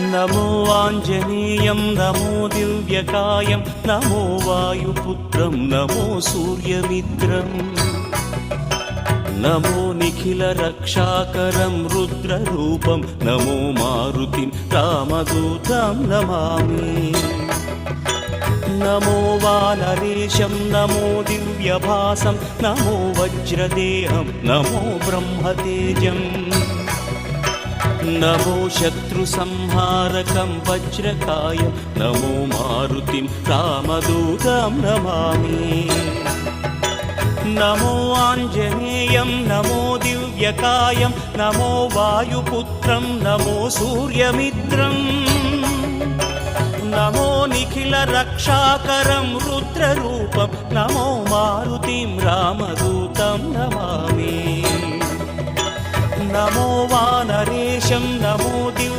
नमो आञ्जनेयं नमो दिव्यकायं नमो वायुपुत्रं नमो सूर्यमित्रम् नमो निखिलरक्षाकरं रुद्ररूपं नमो मारुतिं रामदूतं Namami नमो वानरेशं नमो दिव्यभासं नमो वज्रदेहं नमो ब्रह्मतेजम् नमो शत्रुसंहारकं वज्रकायं नमो मारुतिं रामदूतं Namami नमो आञ्जनेयं नमो दिव्यकायं नमो वायुपुत्रं नमो सूर्यमित्रम् नमो निखिलरक्षाकरं रुद्ररूपं नमो मारुतिं रामदूतं Namami नमो वानरेशं नमो Divya